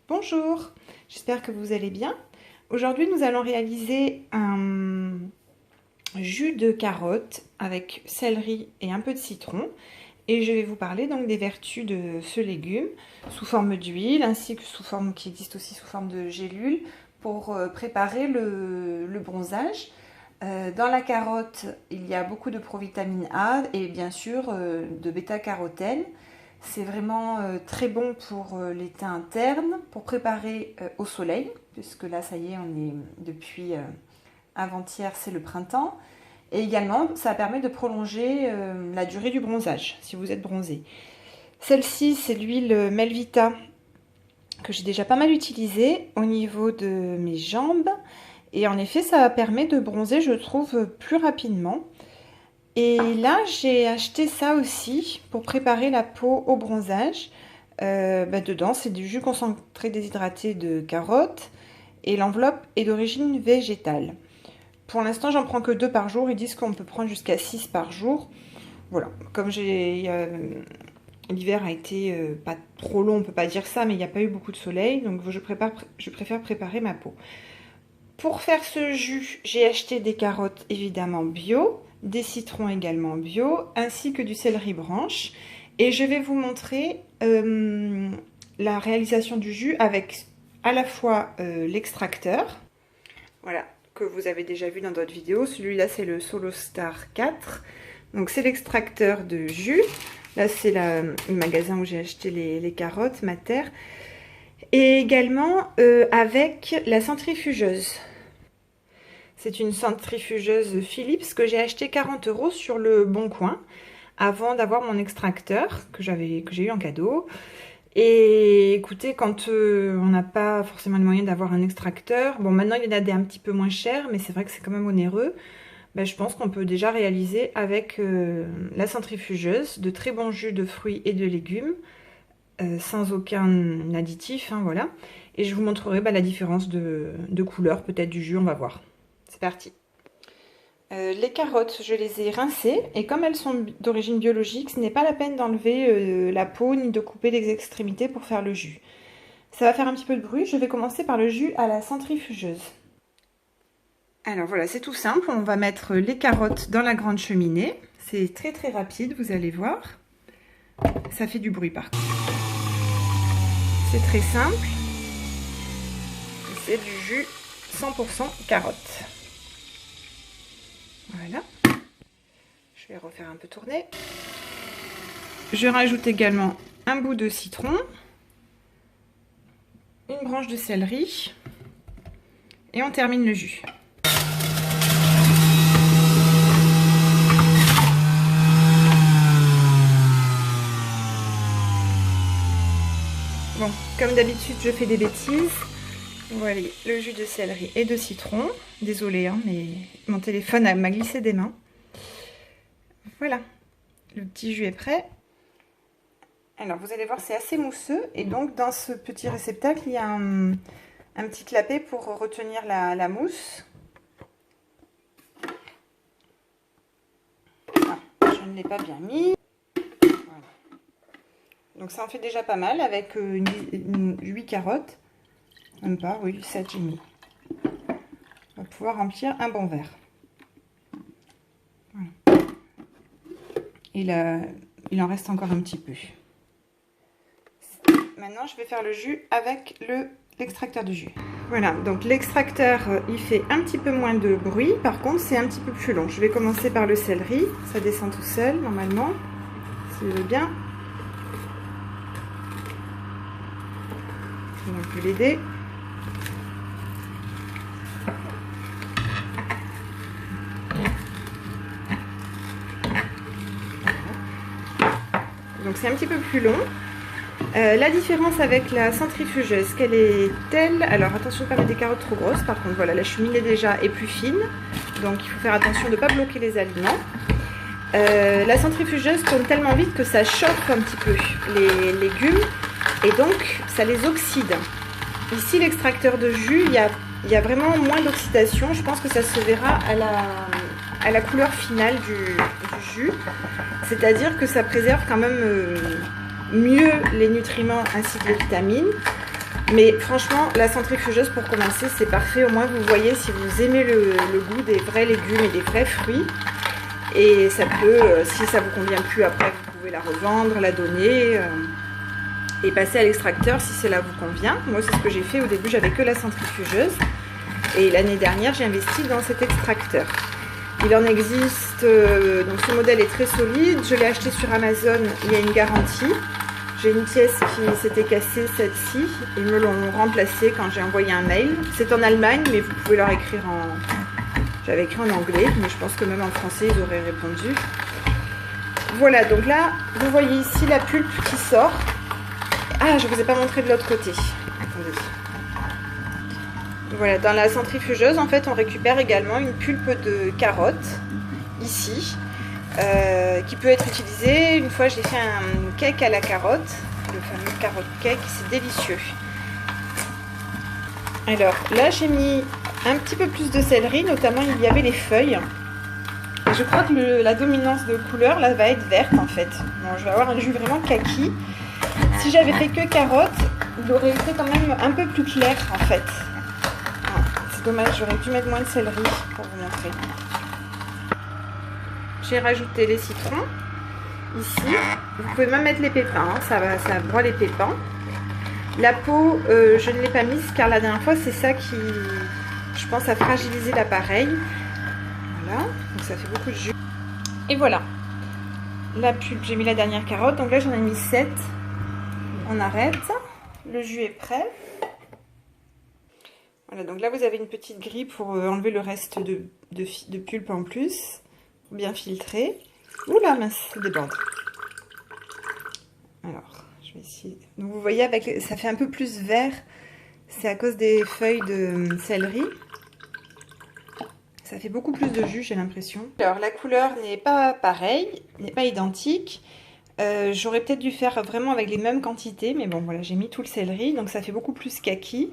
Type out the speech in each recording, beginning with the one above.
Bonjour, j'espère que vous allez bien. Aujourd'hui, nous allons réaliser un jus de carotte avec céleri et un peu de citron. Et je vais vous parler donc des vertus de ce légume sous forme d'huile ainsi que qui existe aussi sous forme de gélule pour préparer le bronzage. Dans la carotte, il y a beaucoup de provitamine A et bien sûr de bêta-carotène. C'est vraiment très bon pour les teints internes, pour préparer au soleil, puisque là, ça y est, on est depuis avant-hier, c'est le printemps. Et également, ça permet de prolonger la durée du bronzage, si vous êtes bronzé. Celle-ci, c'est l'huile Melvita, que j'ai déjà pas mal utilisée au niveau de mes jambes. Et en effet, ça permet de bronzer, je trouve, plus rapidement. Et là, j'ai acheté ça aussi pour préparer la peau au bronzage. Dedans, c'est du jus concentré déshydraté de carotte et l'enveloppe est d'origine végétale. Pour l'instant, j'en prends que 2 par jour. Ils disent qu'on peut prendre jusqu'à 6 par jour. Voilà, comme l'hiver a été pas trop long, on peut pas dire ça, mais il n'y a pas eu beaucoup de soleil, donc je préfère préparer ma peau. Pour faire ce jus, j'ai acheté des carottes évidemment bio, des citrons également bio, ainsi que du céleri branche. Et je vais vous montrer la réalisation du jus avec à la fois l'extracteur, voilà, que vous avez déjà vu dans d'autres vidéos. Celui-là, c'est le Solostar 4. Donc, c'est l'extracteur de jus. Là, c'est le magasin où j'ai acheté les carottes, Mater. Et également avec la centrifugeuse. C'est une centrifugeuse Philips que j'ai acheté 40 € sur le Bon Coin avant d'avoir mon extracteur que j'ai eu en cadeau. Et écoutez, quand on n'a pas forcément les moyens d'avoir un extracteur, bon, maintenant il y en a des un petit peu moins chers, mais c'est vrai que c'est quand même onéreux. Je pense qu'on peut déjà réaliser avec la centrifugeuse de très bons jus de fruits et de légumes sans aucun additif, hein, voilà. Et je vous montrerai la différence de couleur peut-être du jus, on va voir. C'est parti. Les carottes, je les ai rincées et comme elles sont d'origine biologique, ce n'est pas la peine d'enlever la peau ni de couper les extrémités pour faire le jus. Ça va faire un petit peu de bruit, je vais commencer par le jus à la centrifugeuse. Alors voilà, c'est tout simple, on va mettre les carottes dans la grande cheminée. C'est très très rapide, vous allez voir. Ça fait du bruit par contre. C'est très simple. C'est du jus 100% carotte. Voilà. Je vais refaire un peu tourner. Je rajoute également un bout de citron, une branche de céleri et on termine le jus. Bon, comme d'habitude, je fais des bêtises. Voilà, le jus de céleri et de citron. Désolée, hein, mais mon téléphone m'a glissé des mains. Voilà, le petit jus est prêt. Alors, vous allez voir, c'est assez mousseux. Et donc, dans ce petit réceptacle, il y a un petit clapet pour retenir la mousse. Ah, je ne l'ai pas bien mis. Voilà. Donc, ça en fait déjà pas mal avec 8 carottes. Même pas, oui, 7 j'ai mis. On va pouvoir remplir un bon verre. Voilà. Il en reste encore un petit peu. Maintenant, je vais faire le jus avec l'extracteur de jus. Voilà, donc l'extracteur, il fait un petit peu moins de bruit. Par contre, c'est un petit peu plus long. Je vais commencer par le céleri. Ça descend tout seul, normalement. Si je veux bien. On peut l'aider. Donc c'est un petit peu plus long. La différence avec la centrifugeuse, qu'elle est telle... Alors attention de ne pas mettre des carottes trop grosses. Par contre, voilà, la cheminée déjà est plus fine. Donc il faut faire attention de ne pas bloquer les aliments. La centrifugeuse tourne tellement vite que ça chauffe un petit peu les légumes. Et donc ça les oxyde. Ici, l'extracteur de jus, il y a vraiment moins d'oxydation. Je pense que ça se verra à la couleur finale du jus. C'est-à-dire que ça préserve quand même mieux les nutriments ainsi que les vitamines. Mais franchement, la centrifugeuse pour commencer, c'est parfait. Au moins, vous voyez si vous aimez le goût des vrais légumes et des vrais fruits. Et ça peut, si ça vous convient plus après, vous pouvez la revendre, la donner et passer à l'extracteur si cela vous convient. Moi, c'est ce que j'ai fait. Au début, j'avais que la centrifugeuse. Et l'année dernière, j'ai investi dans cet extracteur. Il en existe, donc ce modèle est très solide. Je l'ai acheté sur Amazon, il y a une garantie. J'ai une pièce qui s'était cassée, celle-ci. Ils me l'ont remplacée quand j'ai envoyé un mail. C'est en Allemagne, mais vous pouvez leur écrire en... J'avais écrit en anglais, mais je pense que même en français, ils auraient répondu. Voilà, donc là, vous voyez ici la pulpe qui sort. Ah, je ne vous ai pas montré de l'autre côté. Attendez. Voilà, dans la centrifugeuse, en fait, on récupère également une pulpe de carotte, ici, qui peut être utilisée. Une fois, j'ai fait un cake à la carotte, le fameux carotte cake, c'est délicieux. Alors, là, j'ai mis un petit peu plus de céleri, notamment il y avait les feuilles. Et je crois que la dominance de couleur, là, va être verte, en fait. Bon, je vais avoir un jus vraiment kaki. Si j'avais fait que carotte, il aurait été quand même un peu plus clair, en fait. Dommage, j'aurais dû mettre moins de céleri pour vous montrer. J'ai rajouté les citrons ici. Vous pouvez même mettre les pépins, hein, ça broie les pépins. La peau, je ne l'ai pas mise car la dernière fois, c'est ça qui, je pense, a fragilisé l'appareil. Voilà, donc ça fait beaucoup de jus. Et voilà, la pulpe, j'ai mis la dernière carotte, donc là j'en ai mis 7. On arrête, le jus est prêt. Voilà, donc là vous avez une petite grille pour enlever le reste de pulpe en plus, bien filtré. Oula mince, ça déborde. Alors, je vais essayer. Donc vous voyez, ça fait un peu plus vert, c'est à cause des feuilles de céleri. Ça fait beaucoup plus de jus, j'ai l'impression. Alors la couleur n'est pas pareille, n'est pas identique. J'aurais peut-être dû faire vraiment avec les mêmes quantités, mais bon voilà, j'ai mis tout le céleri, donc ça fait beaucoup plus kaki.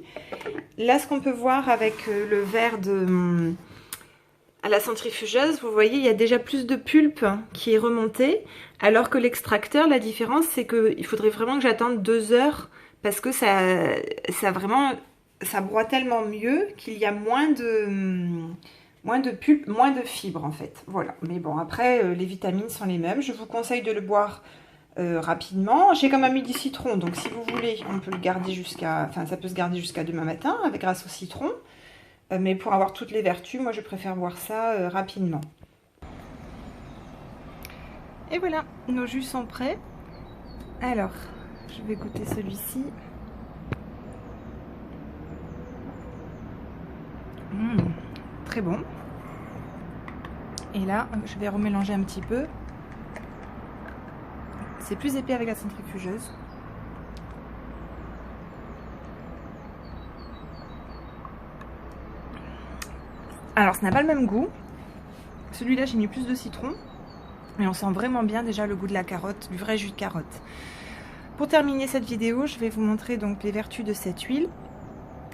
Là, ce qu'on peut voir avec le verre à la centrifugeuse, vous voyez, il y a déjà plus de pulpe qui est remontée, alors que l'extracteur, la différence, c'est qu'il faudrait vraiment que j'attende 2 heures, parce que ça broie tellement mieux qu'il y a moins de pulpe, moins de fibres en fait. Voilà, mais bon, après, les vitamines sont les mêmes. Je vous conseille de le boire rapidement. J'ai quand même mis du citron, donc si vous voulez, on peut le garder ça peut se garder jusqu'à demain matin grâce au citron. Mais pour avoir toutes les vertus, moi je préfère boire ça rapidement. Et voilà, nos jus sont prêts. Alors, je vais goûter celui-ci. Très bon. Et là, je vais remélanger un petit peu. C'est plus épais avec la centrifugeuse. Alors, ça n'a pas le même goût. Celui-là, j'ai mis plus de citron. Et on sent vraiment bien déjà le goût de la carotte, du vrai jus de carotte. Pour terminer cette vidéo, je vais vous montrer donc les vertus de cette huile.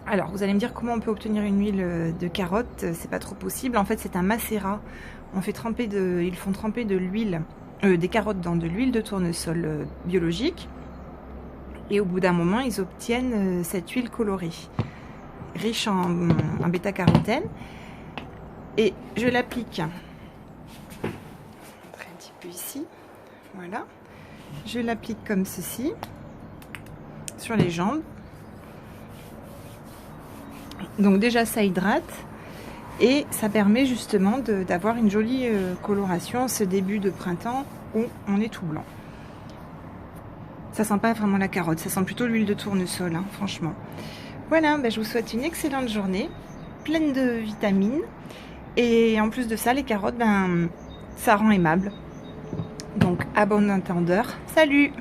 Alors, vous allez me dire comment on peut obtenir une huile de carotte. C'est pas trop possible. En fait, c'est un macérat. Ils font tremper de l'huile, des carottes dans de l'huile de tournesol biologique. Et au bout d'un moment, ils obtiennent cette huile colorée, riche en bêta-carotène. Et je l'applique un petit peu ici. Voilà. Je l'applique comme ceci sur les jambes. Donc déjà ça hydrate et ça permet justement d'avoir une jolie coloration ce début de printemps où on est tout blanc. Ça sent pas vraiment la carotte, ça sent plutôt l'huile de tournesol, hein, franchement. Voilà, je vous souhaite une excellente journée, pleine de vitamines. Et en plus de ça, les carottes, ça rend aimable. Donc à bon entendeur, salut!